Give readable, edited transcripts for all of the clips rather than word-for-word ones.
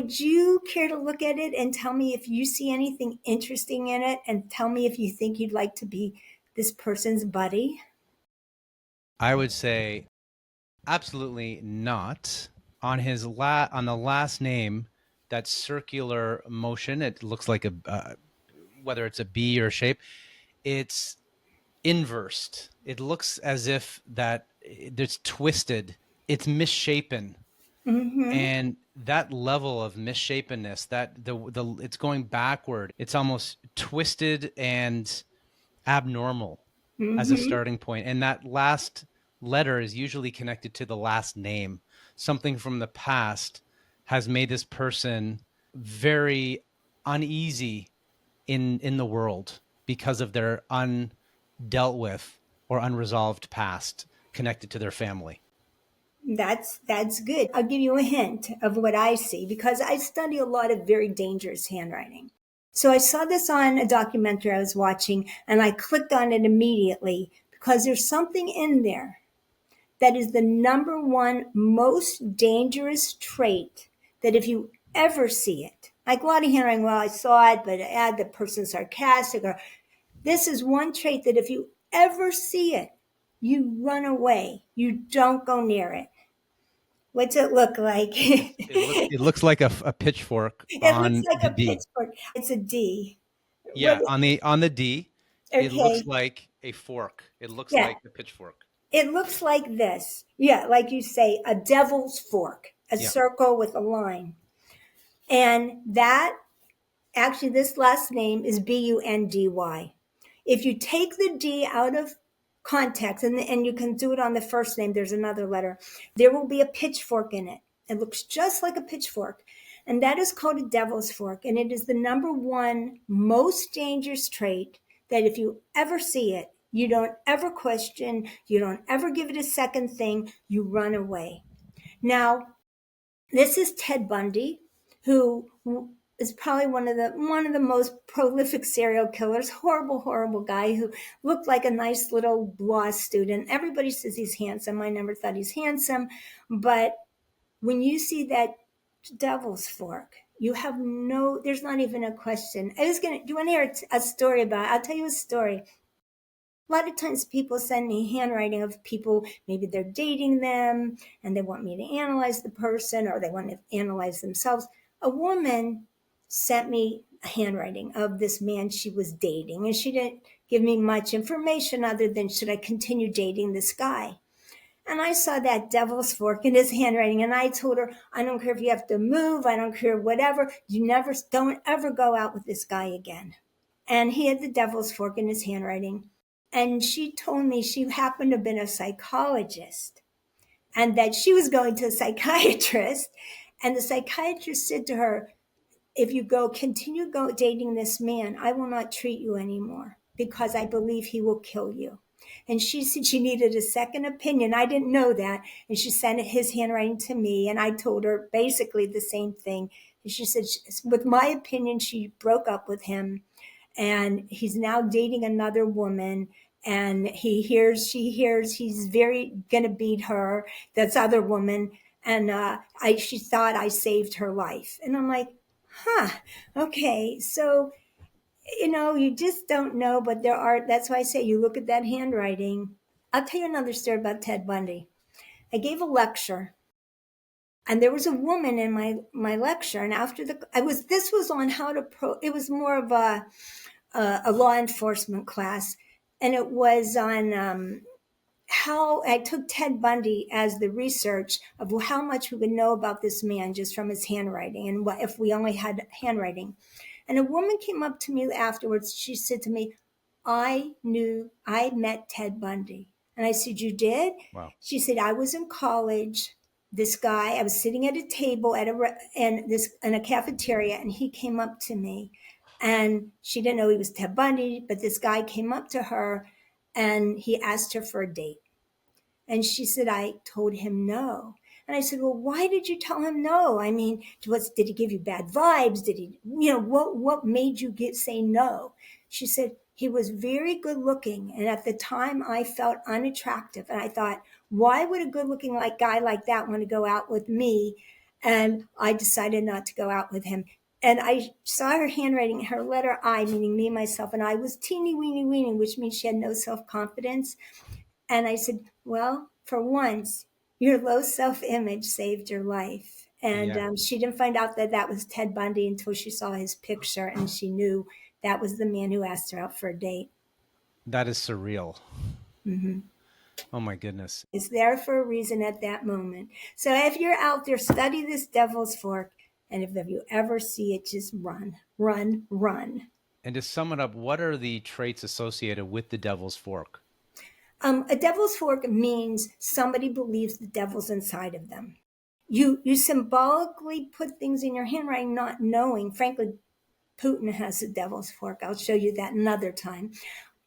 would you care to look at it and tell me if you see anything interesting in it, and tell me if you think you'd like to be this person's buddy? I would say absolutely not. On the last name, that circular motion, it looks like whether it's a B or a shape, it's inversed. It looks as if that it's twisted, it's misshapen. Mm-hmm. And that level of misshapenness, that the it's going backward, it's almost twisted and abnormal as a Mm-hmm. starting point. And that last letter is usually connected to the last name. Something from the past has made this person very uneasy in the world because of their undealt with or unresolved past connected to their family. That's good. I'll give you a hint of what I see because I study a lot of very dangerous handwriting. So I saw this on a documentary I was watching and I clicked on it immediately because there's something in there that is the number one most dangerous trait that if you ever see it, like a lot of handwriting, well, I saw it, but the person's sarcastic, or this is one trait that if you ever see it, you run away. You don't go near it. What's it look like? It looks like a pitchfork It looks on like the a D. pitchfork. It's a D. What? Yeah, on the D, it looks Okay. like a fork. It looks Yeah. like a pitchfork. It looks like this. Yeah, like you say, a devil's fork, a Yeah. circle with a line. And that actually, this last name is Bundy. If you take the D out of context, and you can do it on the first name, there's another letter, there will be a pitchfork in it. It looks just like a pitchfork. And that is called a devil's fork. And it is the number one most dangerous trait that if you ever see it, you don't ever question, you don't ever give it a second thing, you run away. Now, this is Ted Bundy, who is probably one of the most prolific serial killers. Horrible, horrible guy who looked like a nice little law student. Everybody says he's handsome. I never thought he's handsome, but when you see that devil's fork, you have there's not even a question. Do you want to hear a story about it? I'll tell you a story. A lot of times people send me handwriting of people, maybe they're dating them and they want me to analyze the person or they want to analyze themselves. A woman sent me a handwriting of this man she was dating, and she didn't give me much information other than should I continue dating this guy? And I saw that devil's fork in his handwriting, and I told her, I don't care if you have to move, I don't care whatever, don't ever go out with this guy again. And he had the devil's fork in his handwriting. And she told me she happened to have been a psychologist and that she was going to a psychiatrist. And the psychiatrist said to her, if you continue dating this man, I will not treat you anymore because I believe he will kill you. And she said she needed a second opinion. I didn't know that. And she sent his handwriting to me. And I told her basically the same thing. And she said, with my opinion, she broke up with him. And he's now dating another woman. And she hears he's very going to beat her, this other woman. And she thought I saved her life. And I'm like, okay. So, you just don't know, but that's why I say you look at that handwriting. I'll tell you another story about Ted Bundy. I gave a lecture and there was a woman in my lecture. And this was on it was more of a law enforcement class. And it was on, how I took Ted Bundy as the research of how much we would know about this man just from his handwriting and what if we only had handwriting. And a woman came up to me afterwards. She said to me, I met Ted Bundy. And I said, you did? Wow. She said, I was in college. This guy, I was sitting at a table in a cafeteria, and he came up to me. And she didn't know he was Ted Bundy, but this guy came up to her and he asked her for a date. And she said, I told him no. And I said, well, why did you tell him no? I mean, did he give you bad vibes? Did he, what made you say no? She said, he was very good looking. And at the time I felt unattractive. And I thought, why would a good looking guy like that want to go out with me? And I decided not to go out with him. And I saw her handwriting, her letter I, meaning me, myself, and I was teeny weeny weeny, which means she had no self-confidence. And I said, well, for once, your low self-image saved your life. And Yeah, she didn't find out that that was Ted Bundy until she saw his picture, and she knew that was the man who asked her out for a date. that is surreal. Mm-hmm. Oh my goodness. It's there for a reason at that moment. So if you're out there, study this devil's fork. And if you ever see it, just run, run, run. And to sum it up, what are the traits associated with the devil's fork? A devil's fork means somebody believes the devil's inside of them. You symbolically put things in your handwriting, not knowing. Frankly, Putin has a devil's fork. I'll show you that another time.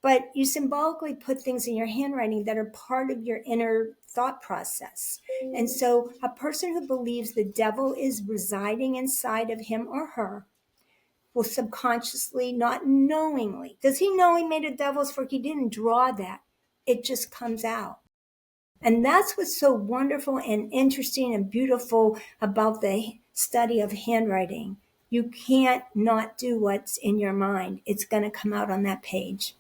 But you symbolically put things in your handwriting that are part of your inner thought process. And so a person who believes the devil is residing inside of him or her will subconsciously, not knowingly. Does he know he made a devil's fork? He didn't draw that. It just comes out. And that's what's so wonderful and interesting and beautiful about the study of handwriting. You can't not do what's in your mind. It's going to come out on that page.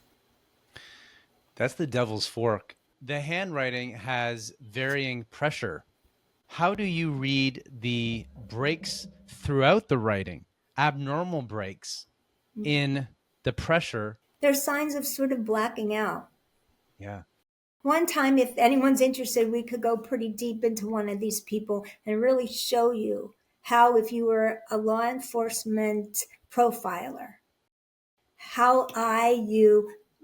That's the devil's fork. The handwriting has varying pressure. How do you read the breaks throughout the writing, abnormal breaks in the pressure? There's signs of sort of blacking out. Yeah. One time, if anyone's interested, we could go pretty deep into one of these people and really show you how, if you were a law enforcement profiler, how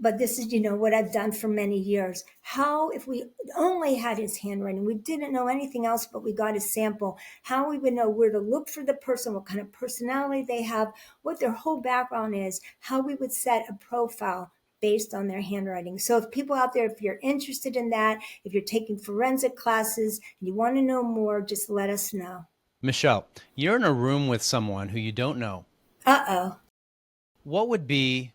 but this is, what I've done for many years. How, if we only had his handwriting, we didn't know anything else, but we got his sample, how we would know where to look for the person, what kind of personality they have, what their whole background is, how we would set a profile based on their handwriting. So if people out there, if you're interested in that, if you're taking forensic classes and you want to know more, just let us know. Michelle, you're in a room with someone who you don't know. Uh-oh. What would be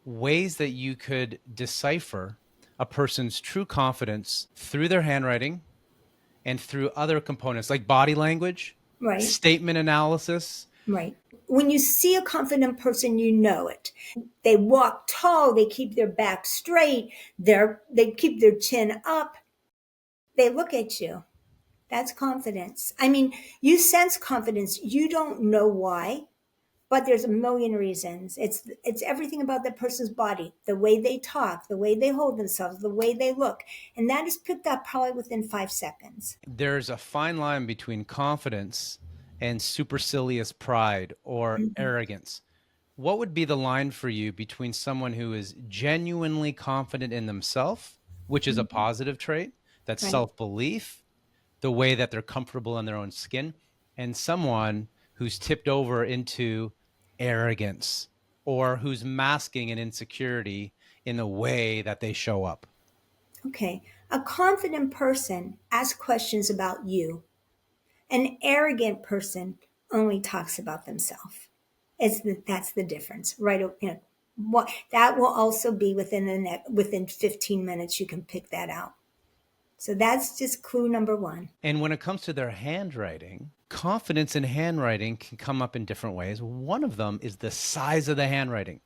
ways that you could decipher a person's true confidence through their handwriting and through other components like body language, Right. statement analysis? Right. When you see a confident person, you know it. They walk tall, they keep their back straight, they keep their chin up, they look at you. That's confidence. I mean, you sense confidence. You don't know why, but there's a million reasons. It's everything about that person's body, the way they talk, the way they hold themselves, the way they look. And that is picked up probably within 5 seconds. There's a fine line between confidence and supercilious pride or arrogance. What would be the line for you between someone who is genuinely confident in themselves, which is a positive trait, that's Right. self-belief, the way that they're comfortable in their own skin, and someone who's tipped over into arrogance or who's masking an insecurity in the way that they show up? Okay. A confident person asks questions about you. An arrogant person only talks about themselves. That's the difference, right? What that will also be within 15 minutes. You can pick that out. So that's just clue number one. And when it comes to their handwriting, confidence in handwriting can come up in different ways. One of them is the size of the handwriting.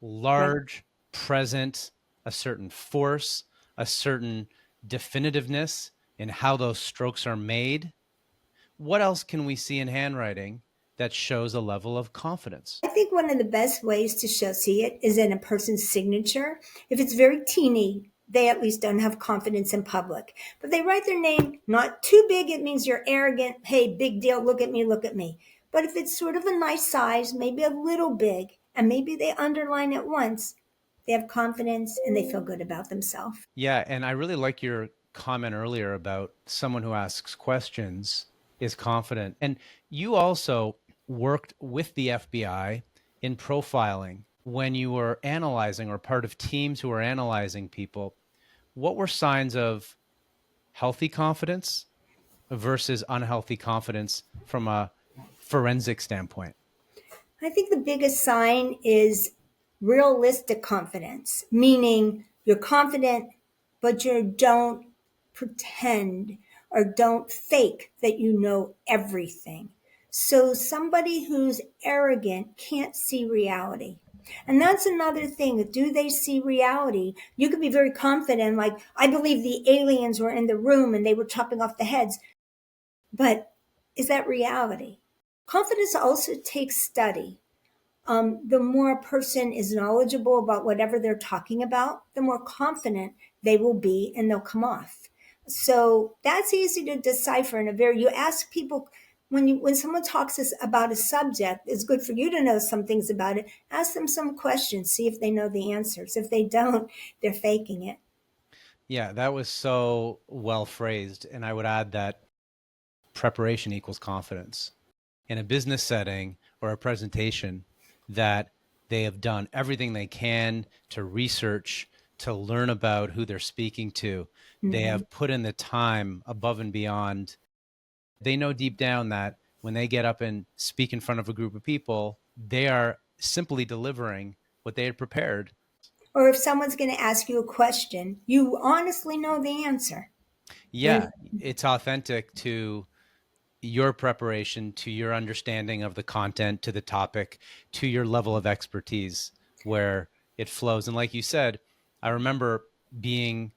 Right. Large, present, a certain force, a certain definitiveness in how those strokes are made. What else can we see in handwriting that shows a level of confidence? I think one of the best ways to see it is in a person's signature. If it's very teeny, they at least don't have confidence in public. But they write their name not too big, it means you're arrogant. Hey, big deal, look at me, look at me. But if it's sort of a nice size, maybe a little big, and maybe they underline it once, they have confidence and they feel good about themselves. Yeah, and I really like your comment earlier about someone who asks questions is confident. And you also worked with the FBI in profiling when you were analyzing or part of teams who were analyzing people. What were signs of healthy confidence versus unhealthy confidence from a forensic standpoint? I think the biggest sign is realistic confidence, meaning you're confident, but you don't pretend or don't fake that you know everything. So somebody who's arrogant can't see reality. And that's another thing. Do they see reality? You can be very confident, like, I believe the aliens were in the room and they were chopping off the heads. But is that reality? Confidence also takes study. The more a person is knowledgeable about whatever they're talking about, the more confident they will be and they'll come off. So that's easy to decipher in a very, you ask people when someone talks about a subject, it's good for you to know some things about it. Ask them some questions, see if they know the answers. If they don't, they're faking it. Yeah, that was so well phrased. And I would add that preparation equals confidence. In a business setting or a presentation, that they have done everything they can to research, to learn about who they're speaking to. They Mm-hmm. have put in the time above and beyond. They know deep down that when they get up and speak in front of a group of people, they are simply delivering what they had prepared. Or if someone's going to ask you a question, you honestly know the answer. There's, Yeah, it's authentic to your preparation, to your understanding of the content, to the topic, to your level of expertise, where it flows. And like you said, I remember being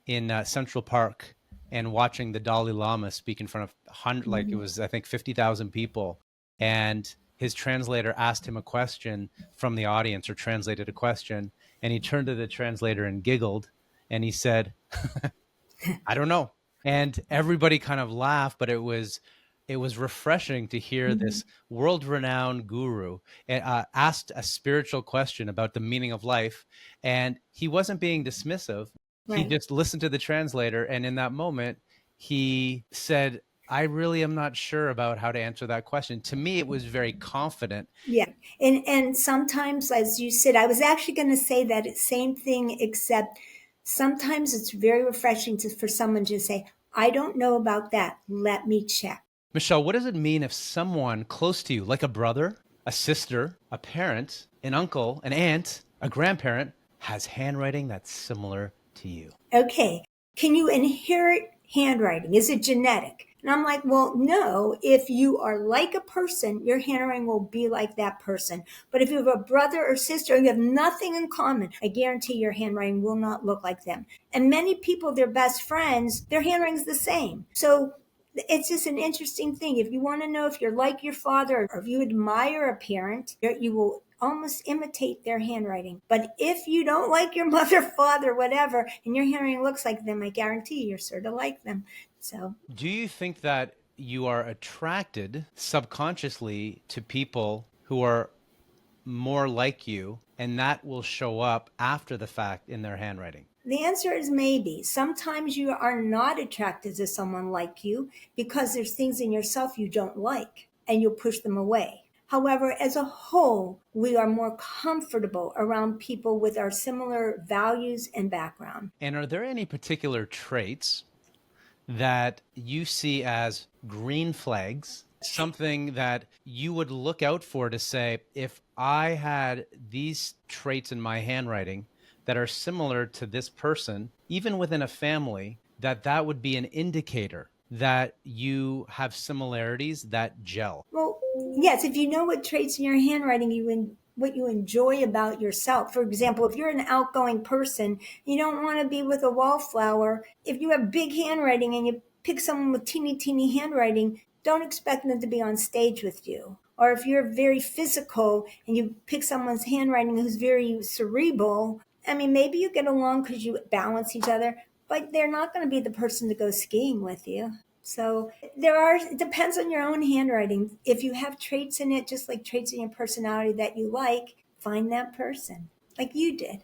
in Central Park and watching the Dalai Lama speak in front of like it was, I think, 50,000 people. And his translator asked him a question from the audience, or translated a question. And he turned to the translator and giggled. And he said, I don't know. And everybody kind of laughed, but it was refreshing to hear Mhm. this world-renowned guru asked a spiritual question about the meaning of life, and he wasn't being dismissive. He Right. just listened to the translator, and in that moment, he said, "I really am not sure about how to answer that question." To me, it was very confident. Yeah. And sometimes, as you said, I was actually going to say that same thing, except sometimes it's very refreshing for someone to say, I don't know about that. Let me check. Michelle, what does it mean if someone close to you, like a brother, a sister, a parent, an uncle, an aunt, a grandparent, has handwriting that's similar to you? Okay. Can you inherit handwriting? Is it genetic? And I'm like, well, no. If you are like a person, your handwriting will be like that person. But if you have a brother or sister and you have nothing in common, I guarantee your handwriting will not look like them. And many people, their best friends, their handwriting's the same. So it's just an interesting thing. If you want to know if you're like your father or if you admire a parent, you will almost imitate their handwriting. But if you don't like your mother, father, whatever, and your handwriting looks like them, I guarantee you're sort of like them. So, Do you think that you are attracted subconsciously to people who are more like you, and that will show up after the fact in their handwriting? the answer is maybe. Sometimes you are not attracted to someone like you because there's things in yourself you don't like and you'll push them away. However, as a whole, we are more comfortable around people with our similar values and background. And are there any particular traits that you see as green flags, something that you would look out for to say, if I had these traits in my handwriting that are similar to this person, even within a family, that would be an indicator that you have similarities that gel? Well, yes, if you know what traits in your handwriting what you enjoy about yourself. For example, if you're an outgoing person, you don't want to be with a wallflower. If you have big handwriting and you pick someone with teeny, teeny handwriting, don't expect them to be on stage with you. Or if you're very physical and you pick someone's handwriting who's very cerebral, I mean, maybe you get along because you balance each other, but they're not going to be the person to go skiing with you. So it depends on your own handwriting. If you have traits in it, just like traits in your personality that you like, find that person like you did.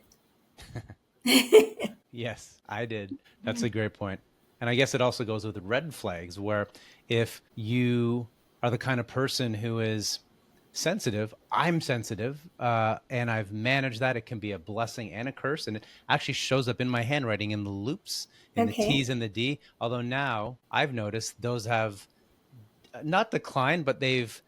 Yes, I did. That's a great point. And I guess it also goes with red flags, where if you are the kind of person who is sensitive, I'm sensitive, and I've managed that. It can be a blessing and a curse. And it actually shows up in my handwriting in the loops, in the Okay. T's and the D. Although now I've noticed those have not declined, but they've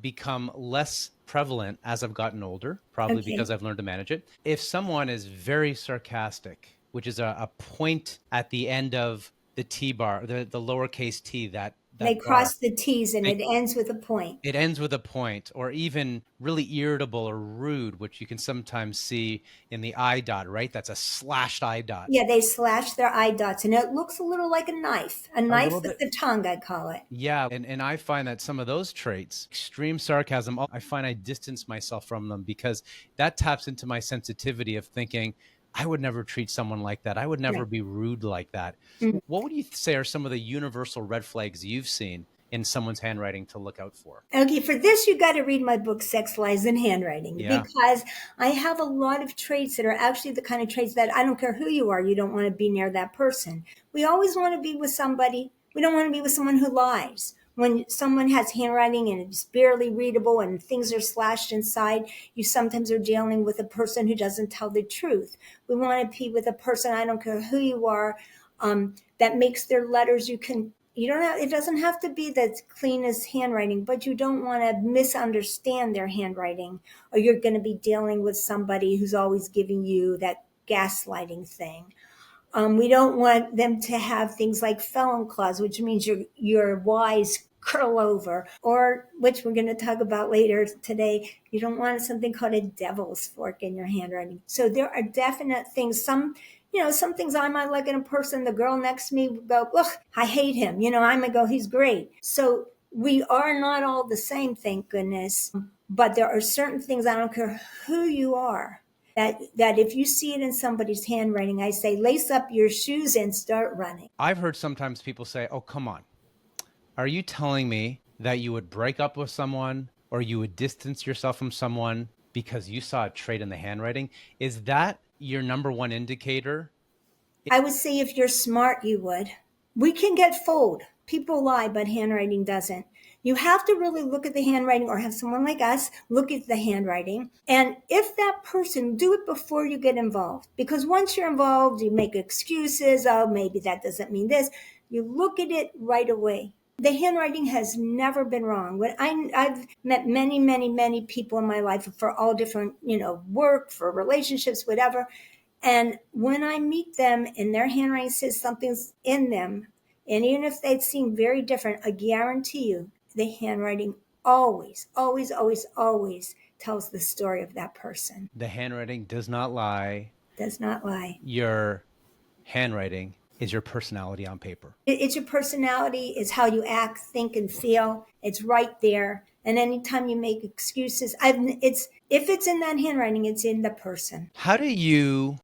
become less prevalent as I've gotten older, probably Okay. because I've learned to manage it. If someone is very sarcastic, which is a point at the end of the T bar, the lowercase t, They that bar. cross the T's and They, it ends with a point. it ends with a point, or even really irritable or rude, which you can sometimes see in the I dot, right? That's a slashed I dot. Yeah, they slash their eye dots, and it looks a little like a A knife little with bit. the tongue, I call it. Yeah. And I find that some of those traits, extreme sarcasm, I find I distance myself from them because that taps into my sensitivity of thinking, I would never treat someone like that. I would never Right. be rude like that. Mm. What would you say are some of the universal red flags you've seen in someone's handwriting to look out for? Okay, for this, you got to read my book, Sex, Lies, and Handwriting, Yeah. because I have a lot of traits that are actually the kind of traits that I don't care who you are, you don't want to be near that person. We always want to be with somebody, we don't want to be with someone who lies. When someone has handwriting and it's barely readable and things are slashed inside, you sometimes are dealing with a person who doesn't tell the truth. We want to be with a person, I don't care who you are, that makes their letters, you don't have, it doesn't have to be that clean as handwriting, but you don't want to misunderstand their handwriting, or you're going to be dealing with somebody who's always giving you that gaslighting thing. We don't want them to have things like felon clause, which means your Y's curl over, or which we're going to talk about later today. You don't want something called a devil's fork in your handwriting. So there are definite things. Some things I might like in a person. The girl next to me would go, ugh, I hate him. I might go, he's great. So we are not all the same, thank goodness. But there are certain things, I don't care who you are, that if you see it in somebody's handwriting, I say, lace up your shoes and start running. I've heard sometimes people say, oh, come on. Are you telling me that you would break up with someone or you would distance yourself from someone because you saw a trait in the handwriting? Is that your number one indicator? I would say if you're smart, you would. We can get fooled. People lie, but handwriting doesn't. You have to really look at the handwriting, or have someone like us look at the handwriting. And if that person, do it before you get involved. Because once you're involved, you make excuses. Oh, maybe that doesn't mean this. You look at it right away. The handwriting has never been wrong. I've met many, many, many people in my life for all different, work, for relationships, whatever. And when I meet them and their handwriting says something's in them, and even if they seem very different, I guarantee you the handwriting always, always, always, always tells the story of that person. The handwriting does not lie. Does not lie. Your handwriting is your personality on paper. It's your personality, it's how you act, think, and feel. It's right there. And anytime you make excuses, if it's in that handwriting, it's in the person. How do you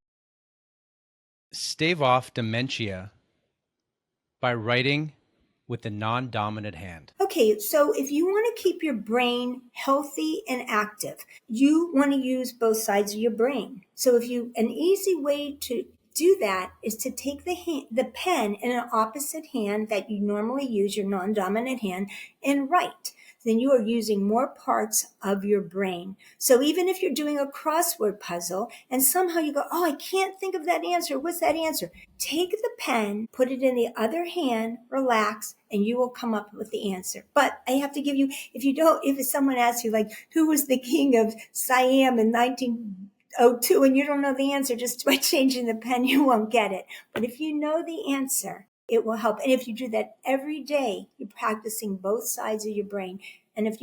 stave off dementia by writing with the non-dominant hand? Okay, so if you want to keep your brain healthy and active, you want to use both sides of your brain. So an easy way to do that is to take the pen in an opposite hand that you normally use, your non-dominant hand, and write. Then you are using more parts of your brain. So even if you're doing a crossword puzzle and somehow you go, oh, I can't think of that answer. What's that answer? Take the pen, put it in the other hand, relax, and you will come up with the answer. But I have to give you, if someone asks you, like, who was the king of Siam in 1902, and you don't know the answer, just by changing the pen, you won't get it. But if you know the answer, it will help. And if you do that every day, you're practicing both sides of your brain. And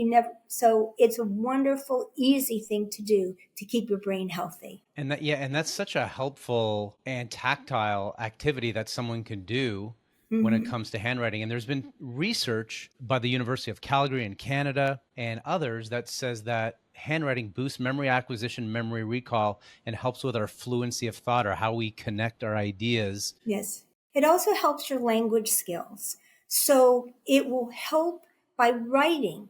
so it's a wonderful, easy thing to do to keep your brain healthy. And that's such a helpful and tactile activity that someone can do when it comes to handwriting. And there's been research by the University of Calgary in Canada and others that says that handwriting boosts memory acquisition, memory recall, and helps with our fluency of thought, or how we connect our ideas. Yes. It also helps your language skills. So it will help by writing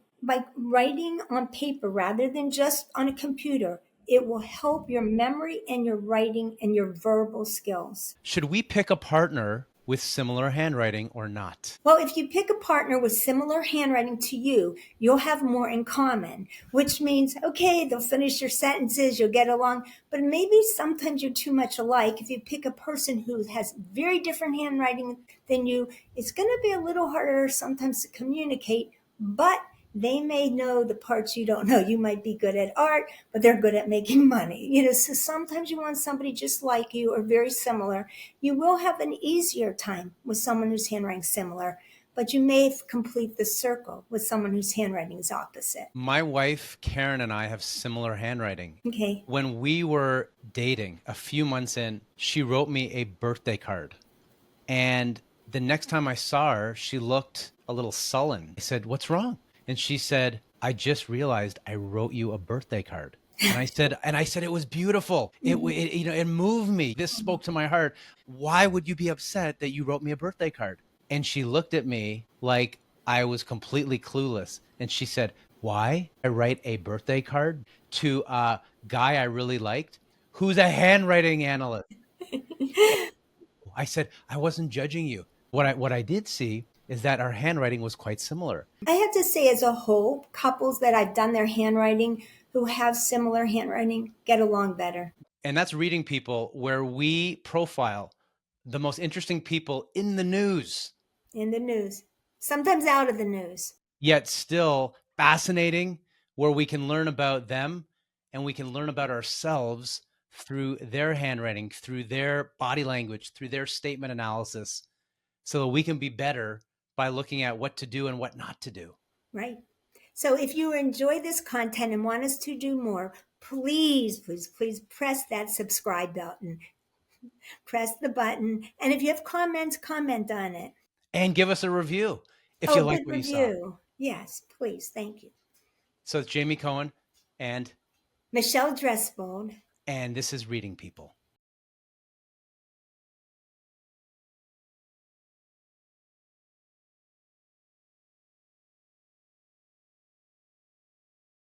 on paper rather than just on a computer. It will help your memory and your writing and your verbal skills. Should we pick a partner with similar handwriting or not? Well, if you pick a partner with similar handwriting to you, you'll have more in common, which means, okay, they'll finish your sentences, you'll get along, but maybe sometimes you're too much alike. If you pick a person who has very different handwriting than you, it's going to be a little harder sometimes to communicate, but They may know the parts you don't know. You might be good at art, but they're good at making money. So sometimes you want somebody just like you or very similar. You will have an easier time with someone whose handwriting's similar, but you may complete the circle with someone whose handwriting is opposite. My wife, Karen, and I have similar handwriting. Okay. When we were dating a few months in, she wrote me a birthday card. And the next time I saw her, she looked a little sullen. I said, "What's wrong?" And she said, "I just realized I wrote you a birthday card." And I said it was beautiful. It moved me. This spoke to my heart. Why would you be upset that you wrote me a birthday card? And she looked at me like I was completely clueless. And she said, "Why I write a birthday card to a guy I really liked who's a handwriting analyst?" I said, "I wasn't judging you. What I did see is that our handwriting was quite similar." I have to say, as a whole, couples that I've done their handwriting who have similar handwriting get along better. And that's Reading People, where we profile the most interesting people in the news, In the news, sometimes out of the news. yet still fascinating, where we can learn about them and we can learn about ourselves through their handwriting, through their body language, through their statement analysis, so that we can be better by looking at what to do and what not to do. Right. So if you enjoy this content and want us to do more, please, please, please press that subscribe button. Press the button. And if you have comments, comment on it. And give us a review if you Oh, like good what you saw. review. Yes, please. Thank you. So it's Jamie Cohen, and Michelle Dressbold. this is Reading People.